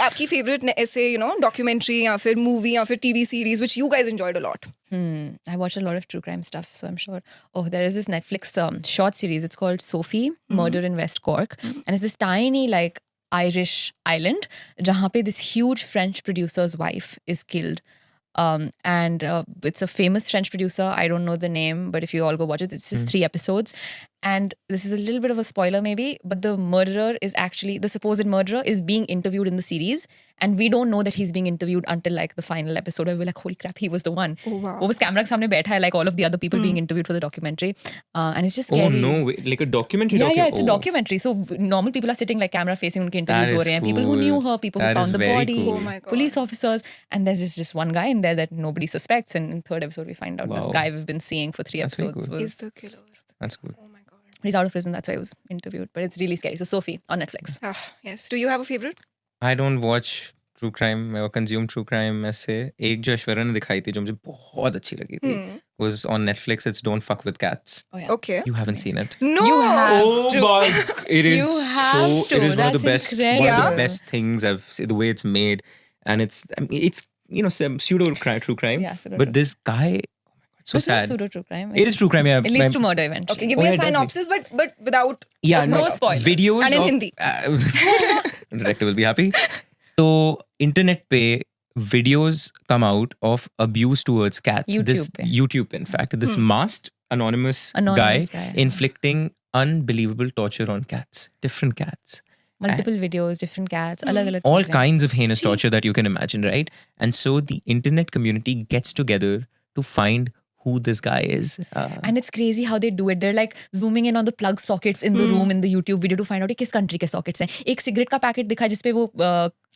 आपकी favorite ऐसे documentary या फिर movie या फिर TV series which you guys enjoyed a lot? I watch a lot of true crime stuff, so I'm sure. Oh, there is this Netflix short series. It's called Sophie, Murder in West Cork, and it's this tiny like Irish island, jahan pe this huge French producer's wife is killed. And it's a famous French producer. I don't know the name, but if you all go watch it, it's just 3 episodes. And this is a little bit of a spoiler maybe, but the murderer is actually, the supposed murderer is being interviewed in the series. And we don't know that he's being interviewed until like the final episode where we're like, holy crap, he was the one. Oh, wow. वो बस camera के सामने बैठा है like all of the other people being interviewed for the documentary. And it's just scary. Oh no, wait, like a documentary? Yeah, it's a documentary. So normal people are sitting like camera facing, उनके interviews That हो is रहे हैं. People who cool. knew her, people That who is found the very body, cool. Oh my God. police officers, and there's just one guy in there that nobody suspects. And in third episode, we find out this Wow. guy we've been seeing for 3 That's very episodes. cool. Is the killer? That's good. Oh my God. He's out of prison. That's why he was interviewed. But it's really scary. So Sophie on Netflix. Yes. Do you have a favorite? I don't watch true crime or consume true crime ऐसे. एक जो ऐश्वर्या ने दिखाई थी जो मुझे बहुत अच्छी लगी थी was on Netflix. It's Don't Fuck with Cats. Oh yeah. Okay. You haven't seen it? No. You have Oh to. my! It is You have so. to. It is one of the That's best. One of incredible. the best things I've seen. The way it's made, and it's some pseudo crime, true crime. Yeah, pseudo But true. this guy, oh my god, so It's not sad. pseudo true crime. It is true crime. Yeah, It leads to murder eventually. Okay, give Oh, me yeah, a it does synopsis, but without Yeah, No spoilers. Videos And in of, Hindi. Director will be happy. So internet पे videos come out of abuse towards cats. This YouTube पे. YouTube, in fact, this masked anonymous Anonymous guy guy. inflicting unbelievable torture on cats, different cats. Multiple videos, different cats, अलग-अलग All चीजें. kinds of heinous torture that you can imagine, right? And so the internet community gets together to find who this guy is. And it's crazy how they do it. They're like zooming in on the plug sockets in the room in the YouTube video to find out ये किस country के sockets हैं. एक cigarette का packet दिखा जिसपे वो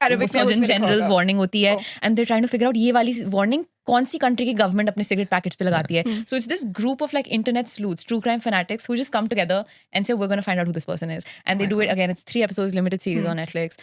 Arabic में Surgeon उसमें लिखा General's होगा. warning होती है. And they're trying to figure out ये वाली warning कौन सी country की government अपने cigarette packets पे लगाती है. So it's this group of like internet sleuths, true crime fanatics who just come together and say we're going to find out who this person is. And they do it again. It's 3 episodes, limited series on Netflix.